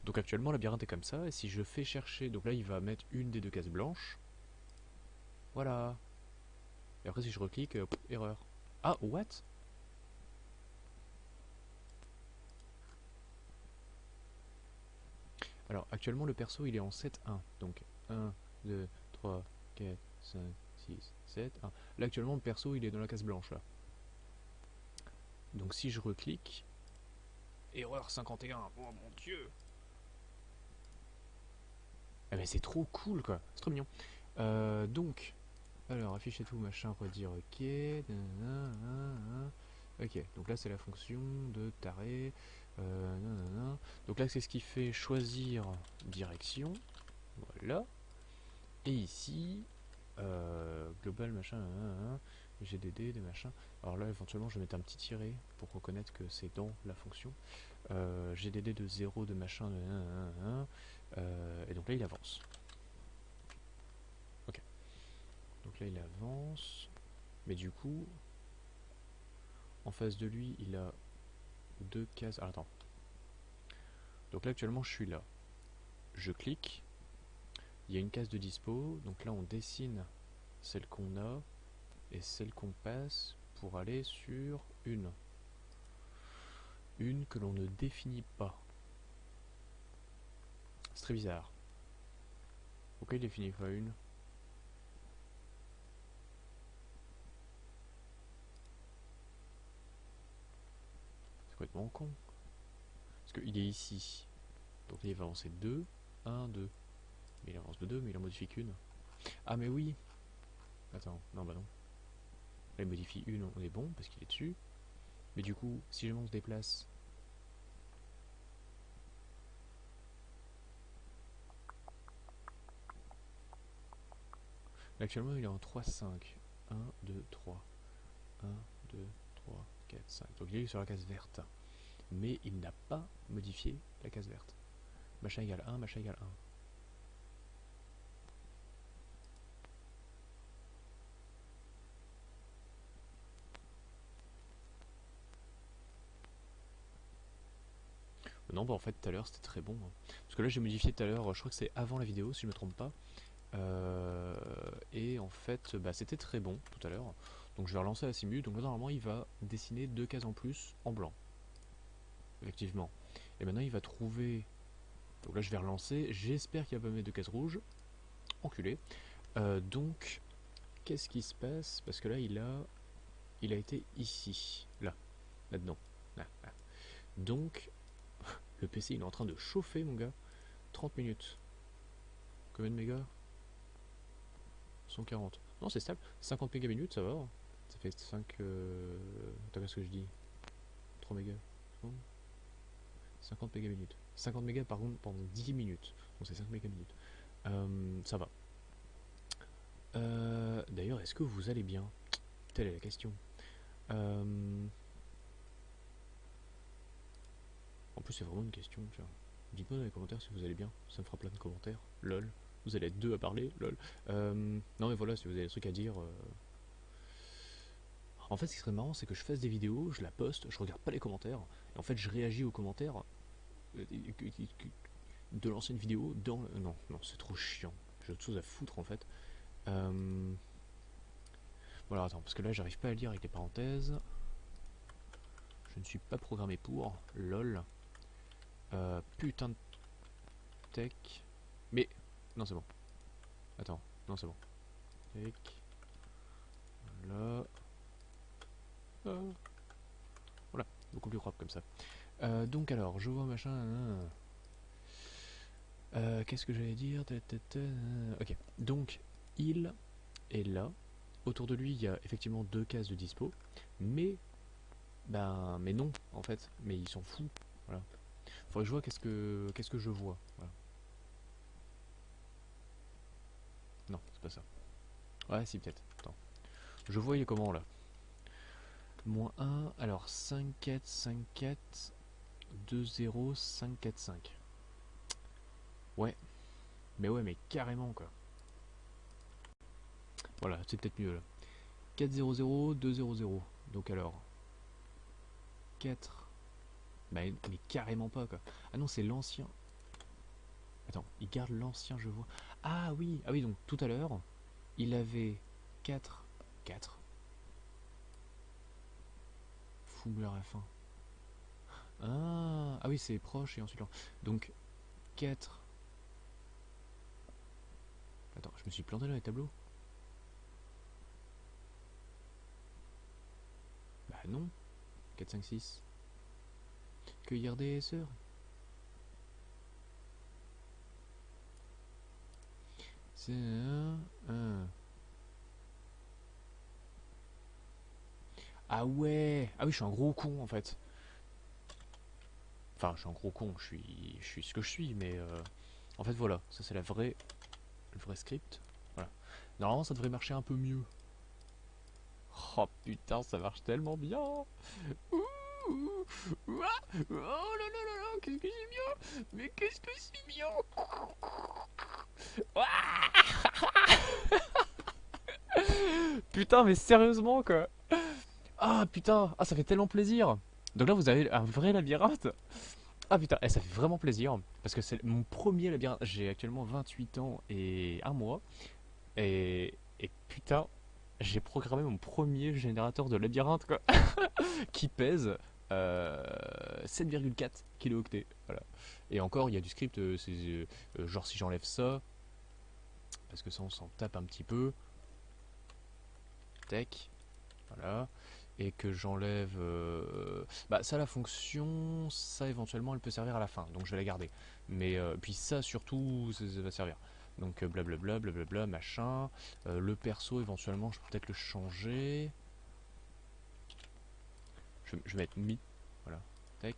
Donc actuellement, le labyrinthe est comme ça. Et si je fais chercher, donc là, il va mettre une des deux cases blanches. Voilà. Et après, si je reclique, erreur. Ah, what? Alors, actuellement, le perso, il est en 7-1. Donc, 1, 2, 3, 4, 5, 6, 7, 1. Là, actuellement, le perso, il est dans la case blanche, là. Donc, si je reclique... Erreur 51. Oh mon dieu. Ah, mais c'est trop cool, quoi. C'est trop mignon. Donc, Alors, afficher tout, machin, redire ok. Nanana. Ok, donc là c'est la fonction de taré. Nanana. Donc là c'est ce qui fait choisir direction. Voilà. Et ici, global machin, GDD, des machins. Alors là éventuellement je vais mettre un petit tiret pour reconnaître que c'est dans la fonction. GDD de 0 de machin, et donc là il avance. Ok. Donc là il avance. Mais du coup, en face de lui, il a deux cases. Alors attends. Donc là actuellement je suis là. Je clique. Il y a une case de dispo. Donc là on dessine celle qu'on a et celle qu'on passe pour aller sur une. Une que l'on ne définit pas. C'est très bizarre. Pourquoi il définit pas une? C'est complètement con. Parce qu'il est ici. Donc là il va avancer 2, 1, 2. Mais il avance de 2, mais il en modifie qu'une. Ah mais oui. Attends, non bah non. Là il modifie une, on est bon parce qu'il est dessus. Mais du coup, si jamais on se déplace. Là, actuellement il est en 3, 5. 1, 2, 3. 1, 2, 3, 4, 5. Donc il est sur la case verte. Mais il n'a pas modifié la case verte. Machin égale 1, machin égale 1. Non, bah en fait tout à l'heure c'était très bon. Parce que là j'ai modifié tout à l'heure, je crois que c'est avant la vidéo si je me trompe pas. Et en fait bah, c'était très bon tout à l'heure. Donc je vais relancer la simu. Donc là normalement il va dessiner deux cases en plus en blanc. Effectivement. Et maintenant il va trouver. Donc là je vais relancer. J'espère qu'il va pas mettre de cases rouges. Enculé. Donc qu'est-ce qui se passe? Parce que là il a été ici. Là-dedans. Là, là. Donc le PC il est en train de chauffer mon gars. 30 minutes. Combien de mégas? 140. Non, c'est stable. 50 mégas minutes, ça va. Ça fait 5. Attends, qu'est-ce que je dis? 3 mégas. 50 mégas minutes. 50 mégas par contre pendant 10 minutes. Donc c'est 5 mégas minutes. Ça va. D'ailleurs, est-ce que vous allez bien? Telle est la question. En plus, c'est vraiment une question. Dites-moi dans les commentaires si vous allez bien. Ça me fera plein de commentaires. Lol. Vous allez être deux à parler. Lol. Non, mais voilà, si vous avez des trucs à dire. En fait, ce qui serait marrant, c'est que je fasse des vidéos, je la poste, je regarde pas les commentaires, et en fait, je réagis aux commentaires de lancer une vidéo dans. Non, non, c'est trop chiant. J'ai autre chose à foutre en fait. Voilà, attends, parce que là, j'arrive pas à lire avec les parenthèses. Je ne suis pas programmé pour. Lol. Putain de tech. Mais. Non, c'est bon. Attends, non, c'est bon. Tech. Là. Voilà, beaucoup plus propre comme ça. Donc alors, je vois machin. Qu'est-ce que j'allais dire? Ok, donc il est là. Autour de lui, il y a effectivement deux cases de dispo, mais mais non en fait. Mais il s'en fout. Voilà. Faudrait que je vois qu'est-ce que je vois. Voilà. Non, c'est pas ça. Ouais, si peut-être. Attends. Je vois il est comment là? Moins 1, alors 5, 4, 5, 4, 2, 0, 5, 4, 5. Ouais, mais carrément quoi. Voilà, c'est peut-être mieux là. 4, 0, 0, 2, 0, 0. Donc alors, 4. Bah, mais carrément pas quoi. Ah non, c'est l'ancien. Attends, il garde l'ancien, je vois. Ah oui, donc tout à l'heure, il avait 4, 4. Fou à la fin. Ah oui, c'est proche et ensuite là. Donc 4. Attends, je me suis planté dans les tableaux. Bah non. 4, 5, 6. Cueillir des sœurs. C'est un. Ah ouais. Ah oui, je suis un gros con en fait. Enfin, je suis un gros con, je suis ce que je suis, mais en fait voilà, ça c'est le vrai script. Voilà. Normalement ça devrait marcher un peu mieux. Oh putain, ça marche tellement bien. Ouh, ouh, ouah, oh là là là là, qu'est-ce que c'est bien. Mais qu'est-ce que c'est bien. Ouah. Putain, mais sérieusement quoi. Ah putain, ah ça fait tellement plaisir. Donc là vous avez un vrai labyrinthe. Ah putain, ça fait vraiment plaisir. Parce que c'est mon premier labyrinthe. J'ai actuellement 28 ans et un mois. Et putain, j'ai programmé mon premier générateur de labyrinthe quoi. Qui pèse 7,4 kilooctets. Voilà. Et encore, il y a du script, genre si j'enlève ça, parce que ça on s'en tape un petit peu. Tech, voilà. Et que j'enlève. Bah, ça, la fonction, ça éventuellement, elle peut servir à la fin, donc je vais la garder. Mais puis ça, surtout, ça va servir. Donc blablabla, blablabla, machin. Le perso, éventuellement, je peux peut-être le changer. Je vais mettre mi. Voilà. Tech.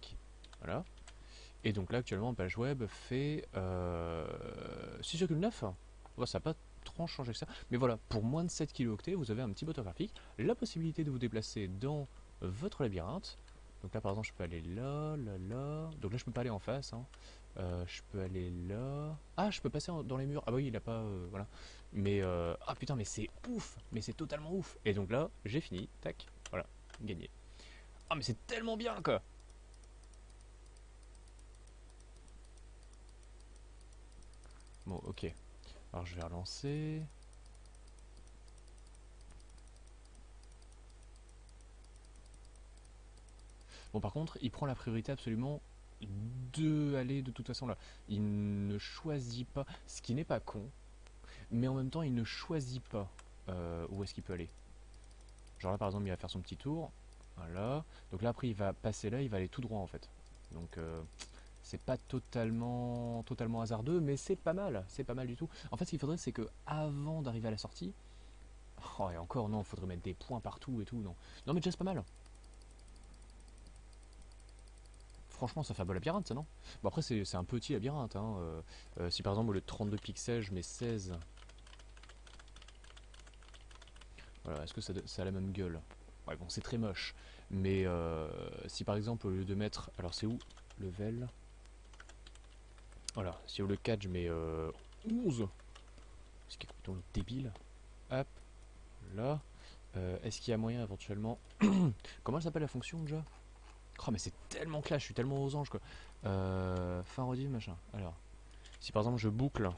Voilà. Et donc là, actuellement, page web fait 6,9. Ouais, ça n'a pas trop changé que ça. Mais voilà, pour moins de 7 kilooctets, vous avez un petit moteur graphique, la possibilité de vous déplacer dans votre labyrinthe. Donc là, par exemple, je peux aller là, là, là. Donc là, je peux pas aller en face, hein. Je peux aller là. Ah, je peux passer dans les murs. Ah bah oui, il a pas... voilà. Mais... ah putain, mais c'est ouf. Mais c'est totalement ouf. Et donc là, j'ai fini. Tac. Voilà. Gagné. Ah, mais c'est tellement bien, quoi. Bon, ok. Alors je vais relancer. Bon, par contre, il prend la priorité absolument de aller de toute façon là. Il ne choisit pas, ce qui n'est pas con, mais en même temps, il ne choisit pas où est-ce qu'il peut aller. Genre là, par exemple, il va faire son petit tour. Voilà. Donc là, après, il va passer là, il va aller tout droit en fait. Donc, c'est pas totalement hasardeux, mais c'est pas mal. C'est pas mal du tout. En fait, ce qu'il faudrait, c'est que avant d'arriver à la sortie. Oh, et encore, non, il faudrait mettre des points partout et tout. Non, non mais déjà, c'est pas mal. Franchement, ça fait un beau labyrinthe, ça, non? Bon, après, c'est un petit labyrinthe, hein. Si par exemple, au lieu de 32 pixels, je mets 16, voilà, est-ce que ça a la même gueule? Ouais, bon, c'est très moche. Mais si par exemple, au lieu de mettre. Alors, c'est où? Level. Voilà, si au lieu de 4, je mets 11, ce qui est complètement débile. Hop, là. Est-ce qu'il y a moyen éventuellement. Comment elle s'appelle la fonction déjà? Oh, mais c'est tellement clash, je suis tellement aux anges quoi. Fin rediff, machin. Alors, si par exemple, je boucle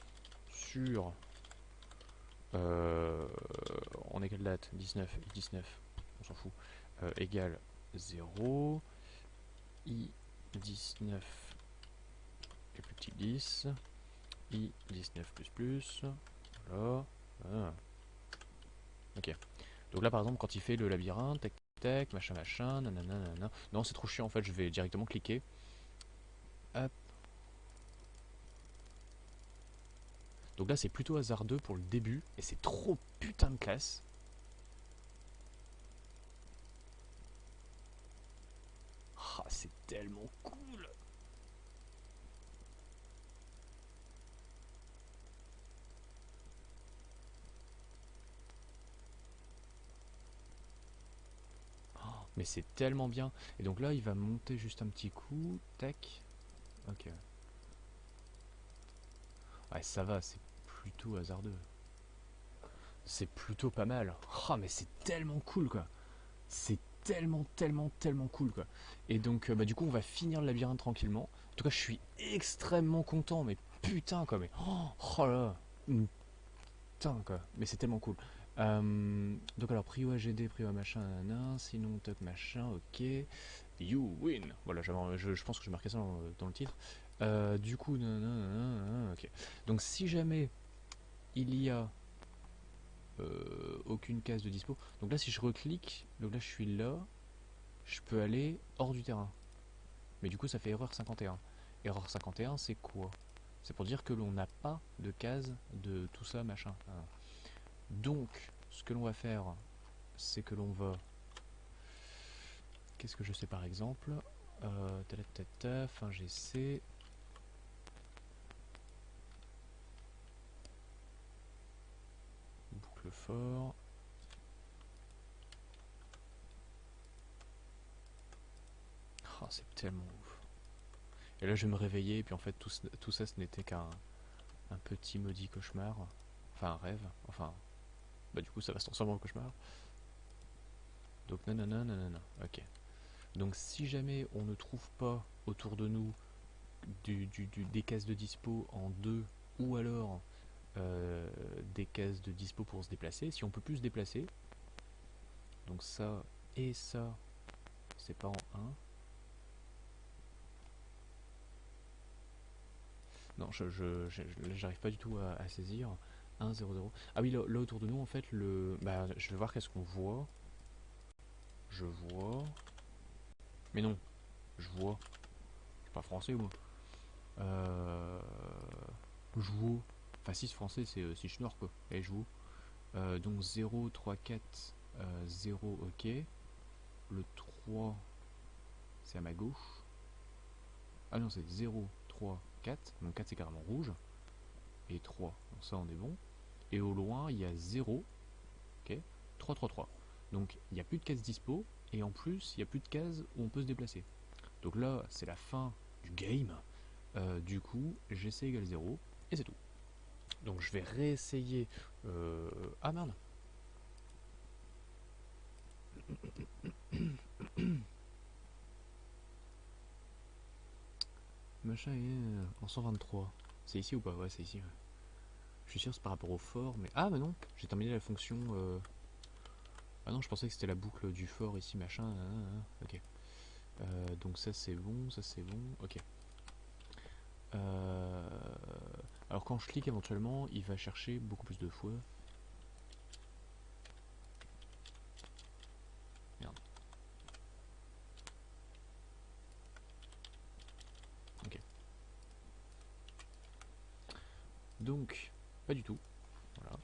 sur. Euh, on est quelle date? 19 et 19, on s'en fout. Égale 0, i19 est plus petit que 10, i19 plus plus, voilà. Ah. Ok. Donc là par exemple quand il fait le labyrinthe, tac tac, machin machin, nanana, nanana. Non c'est trop chiant en fait, je vais directement cliquer. Hop. Donc là c'est plutôt hasardeux pour le début, et c'est trop putain de classe. Ah, c'est tellement cool. Mais c'est tellement bien. Et donc là, il va monter juste un petit coup. Tac. Ok. Ouais, ça va, c'est plutôt hasardeux. C'est plutôt pas mal. Oh, mais c'est tellement cool, quoi. C'est tellement cool, quoi. Et donc, bah, du coup, on va finir le labyrinthe tranquillement. En tout cas, je suis extrêmement content, mais putain, quoi. Mais oh là là. Putain, quoi. Mais c'est tellement cool. Donc, alors, prio AGD, prio machin, nanana, sinon, toc machin, ok. You win. Voilà, je pense que j'ai marqué ça dans le titre. Du coup, nanana, ok. Donc, si jamais il y a aucune case de dispo, donc là, si je reclique, donc là, je suis là, je peux aller hors du terrain. Mais du coup, ça fait erreur 51. Erreur 51, c'est quoi? C'est pour dire que l'on n'a pas de case de tout ça, machin. Donc, ce que l'on va faire, c'est que l'on va Qu'est-ce que je sais par exemple? Fin GC. Boucle fort. Oh, c'est tellement ouf. Et là je vais me réveiller et puis en fait tout ça ce n'était qu'un petit maudit cauchemar. Enfin un rêve. Enfin bah du coup ça va se transformer en cauchemar. Donc nanana nanana. Ok. Donc si jamais on ne trouve pas autour de nous des cases de dispo en deux ou alors des cases de dispo pour se déplacer, si on peut plus se déplacer, donc ça et ça c'est pas en un. Non, j'arrive pas du tout à saisir. 1, 0, 0. Ah oui, là autour de nous, en fait, bah, je vais voir qu'est-ce qu'on voit. Je vois. Mais non, je vois. Je suis pas français, moi. Euh... Je vois. Enfin, si c'est français, c'est schnorr, quoi. Et je vois. Donc 0, 3, 4, 0, ok. Le 3, c'est à ma gauche. Ah non, c'est 0, 3, 4. Donc 4, c'est carrément rouge. Et 3, donc ça, on est bon. Et au loin, il y a 0, ok. 3, 3, 3. Donc il n'y a plus de cases dispo. Et en plus, il n'y a plus de cases où on peut se déplacer. Donc là, c'est la fin du game. Du coup, GC égale 0. Et c'est tout. Donc je vais réessayer. Ah merde. Machin est en 123. C'est ici ou pas? Ouais, c'est ici. Ouais. Je suis sûr que c'est par rapport au fort, mais... Ah, mais non, j'ai terminé la fonction... Ah non, je pensais que c'était la boucle du fort ici, machin. Ok. Donc ça c'est bon, ça c'est bon. Ok. Alors quand je clique éventuellement, il va chercher beaucoup plus de fois. Merde. Ok. Donc, pas du tout. Voilà.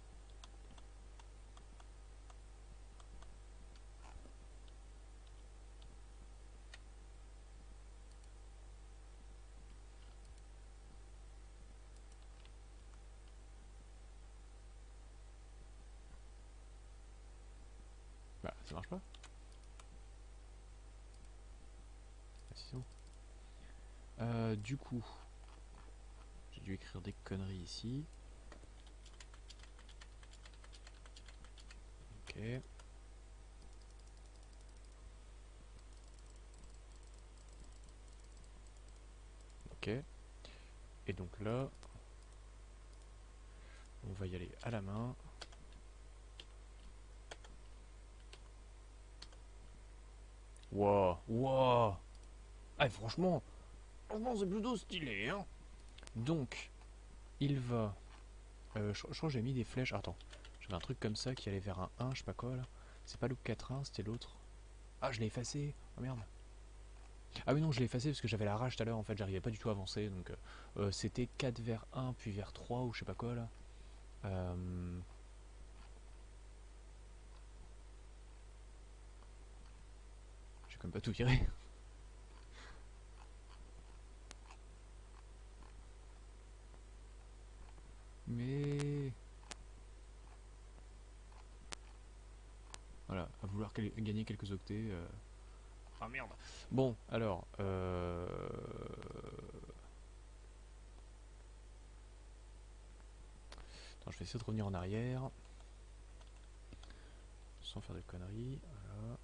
Bah, ça marche pas. Ah, si, c'est bon. Du coup, j'ai dû écrire des conneries ici. Ok. Ok. Et donc là, on va y aller à la main. Wow, wow. Ah, franchement, c'est plutôt stylé, hein. Donc, il va... je crois que j'ai mis des flèches. Ah, attends, j'avais un truc comme ça qui allait vers un 1, je sais pas quoi là. C'est pas loop 4-1, c'était l'autre. Ah, je l'ai effacé. Oh merde. Ah oui, non, je l'ai effacé parce que j'avais la rage tout à l'heure. En fait, j'arrivais pas du tout à avancer. Donc, c'était 4 vers 1, puis vers 3 ou je sais pas quoi là. Euh... J'ai quand même pas tout viré. Mais. Voilà, à vouloir gagner quelques octets. Ah merde. Bon, alors. Attends, je vais essayer de revenir en arrière. Sans faire de conneries. Voilà.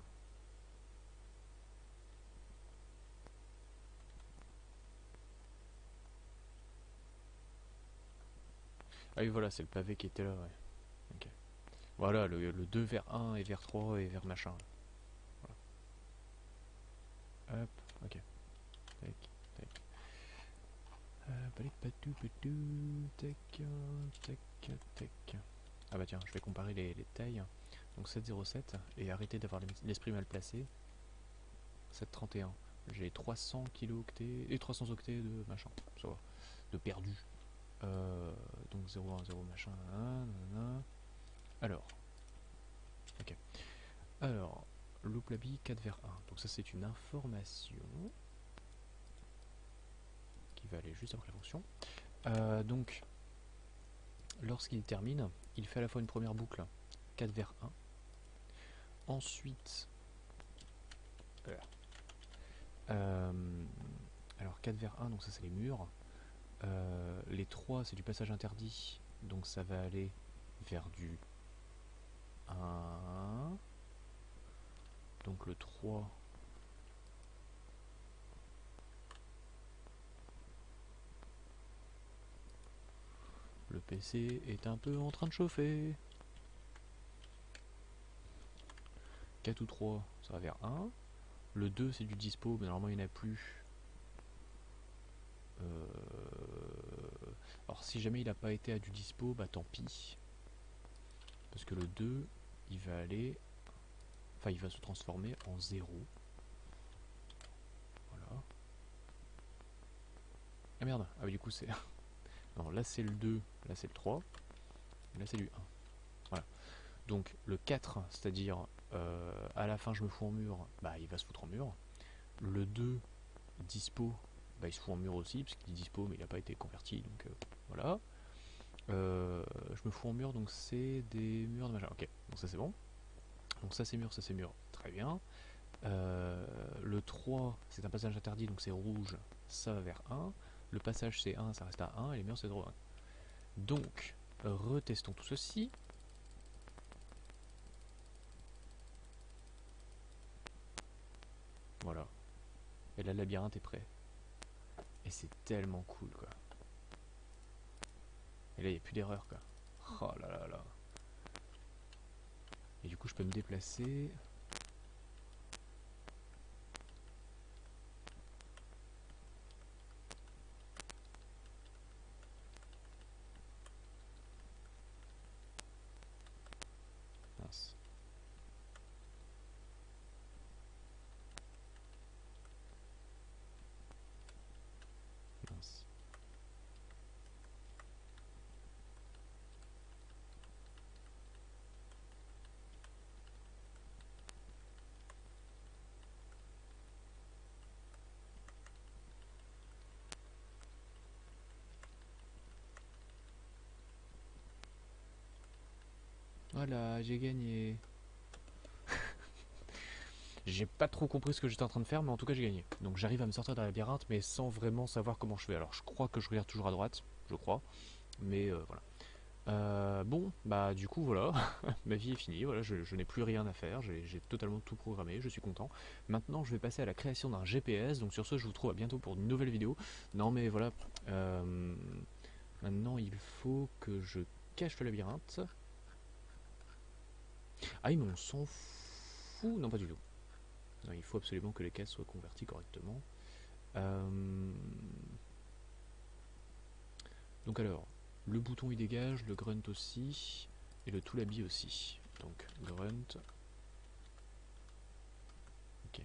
Ah oui, voilà, c'est le pavé qui était là, ouais. Ok. Voilà, le 2 vers 1 et vers 3 et vers machin. Voilà. Hop, ok. Tac, tac. Tac, tac, tac. Ah bah tiens, je vais comparer les tailles. Donc 707, et arrêtez d'avoir l'esprit mal placé. 731. J'ai 300 kilo-octets et 300 octets de machin, ça va, de perdu. Donc 010 machin, nanana. Alors, ok. Alors, loupe la bille 4 vers 1. Donc ça c'est une information qui va aller juste après la fonction. Donc lorsqu'il termine, il fait à la fois une première boucle 4 vers 1. Ensuite, alors 4 vers 1, donc ça c'est les murs. Les 3 c'est du passage interdit, donc ça va aller vers du 1. Donc le 3. Le PC est un peu en train de chauffer. 4 ou 3, ça va vers 1. Le 2 c'est du dispo, mais normalement il n'y en a plus. Alors si jamais il n'a pas été à du dispo, bah tant pis. Parce que le 2, il va aller... Enfin il va se transformer en 0. Voilà. Ah merde, ah oui du coup c'est... Non, là c'est le 2, là c'est le 3, et là c'est du 1. Voilà. Donc le 4, c'est-à-dire à la fin je me fous en mur, bah il va se foutre en mur. Le 2, dispo, bah il se fout en mur aussi, parce qu'il est dispo mais il n'a pas été converti, donc voilà. Je me fous en mur, donc c'est des murs de machin. Ok, donc ça c'est bon. Donc ça c'est mur, très bien. Le 3, c'est un passage interdit, donc c'est rouge, ça va vers 1. Le passage c'est 1, ça reste à 1, et les murs c'est 0,1. Donc, retestons tout ceci. Voilà. Et là, le labyrinthe est prêt. Et c'est tellement cool, quoi. Et là, il n'y a plus d'erreur, quoi. Oh là là là. Et du coup, je peux me déplacer. Mince. Mince. Voilà, j'ai gagné. J'ai pas trop compris ce que j'étais en train de faire, mais en tout cas, j'ai gagné. Donc, j'arrive à me sortir d'un labyrinthe, mais sans vraiment savoir comment je fais. Alors, je crois que je regarde toujours à droite, je crois. Mais voilà. Bon, bah du coup voilà, ma vie est finie, voilà, je n'ai plus rien à faire, j'ai totalement tout programmé, je suis content. Maintenant je vais passer à la création d'un GPS, donc sur ce je vous retrouve à bientôt pour une nouvelle vidéo. Non mais voilà, maintenant il faut que je cache le labyrinthe. Ah oui mais on s'en fout, non pas du tout. Non, il faut absolument que les cases soient converties correctement. Donc alors, le bouton il dégage, le grunt aussi, et le tout l'habille aussi. Donc grunt. Ok.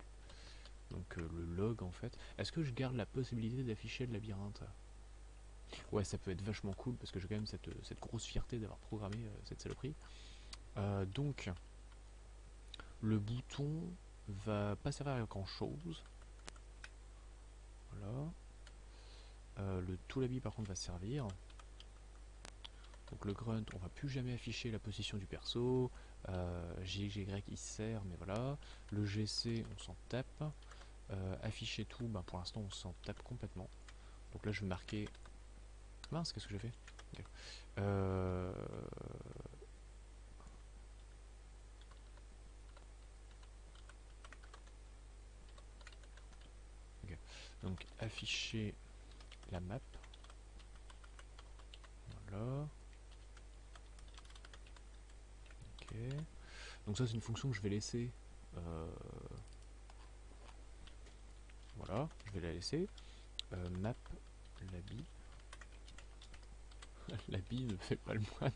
Donc le log en fait. Est-ce que je garde la possibilité d'afficher le labyrinthe? Ouais, ça peut être vachement cool parce que j'ai quand même cette grosse fierté d'avoir programmé cette saloperie. Donc le bouton va pas servir à grand chose. Voilà. Le tout l'habit par contre va servir. Donc le grunt, on va plus jamais afficher la position du perso. GY il sert, mais voilà. Le GC, on s'en tape. Afficher tout, ben pour l'instant on s'en tape complètement. Donc là je vais marquer... Mince, qu'est-ce que j'ai fait? Okay. Okay. Donc afficher la map. Voilà. Ok. Donc ça c'est une fonction que je vais laisser. Voilà, je vais la laisser. Map l'habit. L'habit ne fait pas le moine.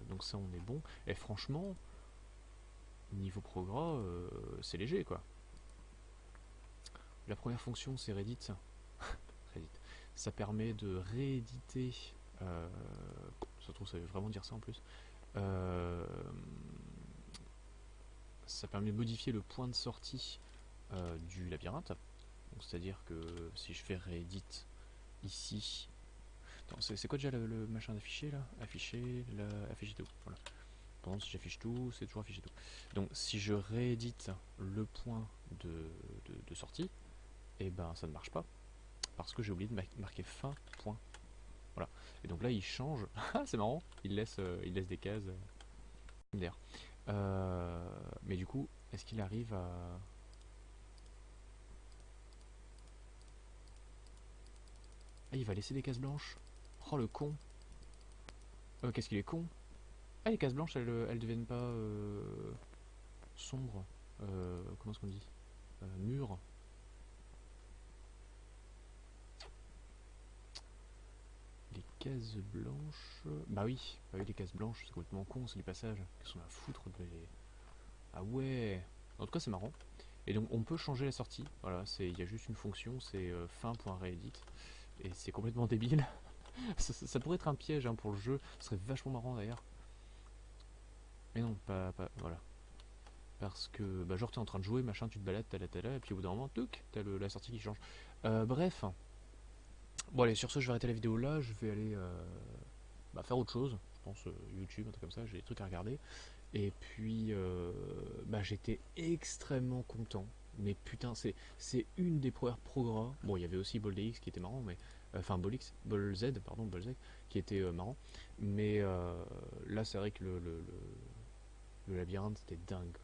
Donc ça on est bon. Et franchement, niveau progrès, c'est léger quoi. La première fonction c'est Reddit. Reddit. Ça permet de rééditer. Ça trouve ça veut vraiment dire ça en plus. ça permet de modifier le point de sortie du labyrinthe. C'est-à-dire que si je fais réédit ici... C'est quoi déjà le machin d'afficher là? Afficher tout. Voilà. Pendant si j'affiche tout, c'est toujours afficher tout. Donc si je réédite le point de sortie, et ben ça ne marche pas. Parce que j'ai oublié de marquer fin point. Voilà. Et donc là il change. C'est marrant, il laisse des cases d'air. Mais du coup, est-ce qu'il arrive à... Ah, il va laisser des cases blanches. Oh le con. Qu'est-ce qu'il est con. Ah, les cases blanches, elles deviennent pas sombres. Comment est-ce qu'on dit mûres. Les cases blanches... Bah oui, les cases blanches, c'est complètement con, c'est du passage. Qu'est-ce qu'on a à foutre de les... Ah ouais. En tout cas, c'est marrant. Et donc, on peut changer la sortie. Voilà, il y a juste une fonction, c'est fin.reedit. Et c'est complètement débile. Ça pourrait être un piège hein, pour le jeu. Ce serait vachement marrant d'ailleurs. Mais non, voilà. Parce que, bah, genre, t'es en train de jouer, machin, tu te balades, et puis au bout d'un moment, touc, t'as la sortie qui change. Bref. Bon, allez, sur ce, je vais arrêter la vidéo là. Je vais aller faire autre chose. Je pense YouTube, un truc comme ça, j'ai des trucs à regarder. Et puis, j'étais extrêmement content. Mais putain, c'est une des premières progrès. Bon, il y avait aussi Ball DX qui était marrant, mais enfin Ball Z, pardon, Ball Z qui était marrant. Mais là, c'est vrai que le labyrinthe, c'était dingue.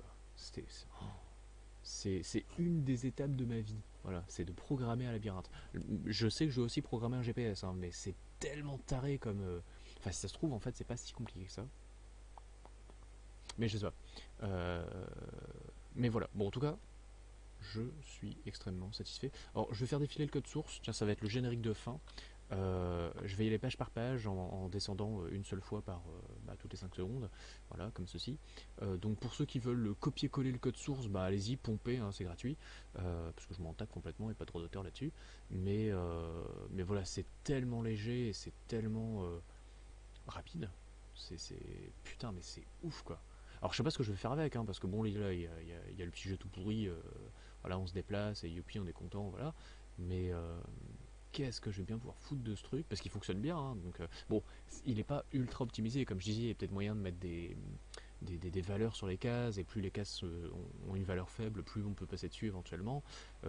C'est une des étapes de ma vie. Voilà, c'est de programmer un labyrinthe. Je sais que je vais aussi programmer un GPS, hein, mais c'est tellement taré comme. Enfin, si ça se trouve, en fait, c'est pas si compliqué que ça. Mais je sais pas. Mais voilà. Bon, en tout cas, je suis extrêmement satisfait. Alors, je vais faire défiler le code source. Tiens, ça va être le générique de fin. Je vais y aller page par page en descendant une seule fois par toutes les 5 secondes. Voilà, comme ceci. Donc, pour ceux qui veulent copier-coller le code source, allez-y, pompez, hein, c'est gratuit. Parce que je m'en tape complètement et pas trop d'auteur là-dessus. Mais voilà, c'est tellement léger et c'est tellement rapide. Putain, mais c'est ouf quoi. Alors je sais pas ce que je vais faire avec, hein, parce que bon, là, il y a le petit jeu tout pourri, voilà, on se déplace et youpi, on est content, voilà. Mais qu'est-ce que je vais bien pouvoir foutre de ce truc, parce qu'il fonctionne bien, hein, donc bon, il est pas ultra optimisé, comme je disais, il y a peut-être moyen de mettre des valeurs sur les cases, et plus les cases ont une valeur faible, plus on peut passer dessus éventuellement,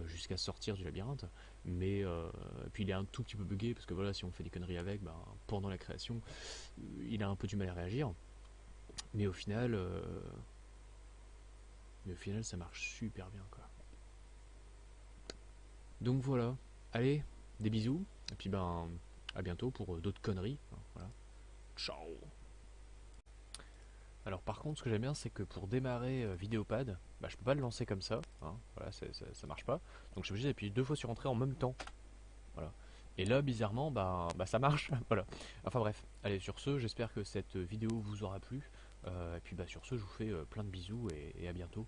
jusqu'à sortir du labyrinthe. Mais puis il est un tout petit peu buggé, parce que voilà, si on fait des conneries avec, pendant la création, il a un peu du mal à réagir. Mais au final, ça marche super bien, quoi. Donc voilà. Allez, des bisous. Et puis à bientôt pour d'autres conneries. Voilà. Ciao. Alors par contre, ce que j'aime bien, c'est que pour démarrer Vidéopad, je peux pas le lancer comme ça. Hein. Voilà, ça marche pas. Donc je suis obligé d'appuyer 2 fois sur entrée en même temps. Voilà. Et là, bizarrement, ça marche. Voilà. Enfin bref. Allez, sur ce, j'espère que cette vidéo vous aura plu. Et puis sur ce, je vous fais plein de bisous et à bientôt.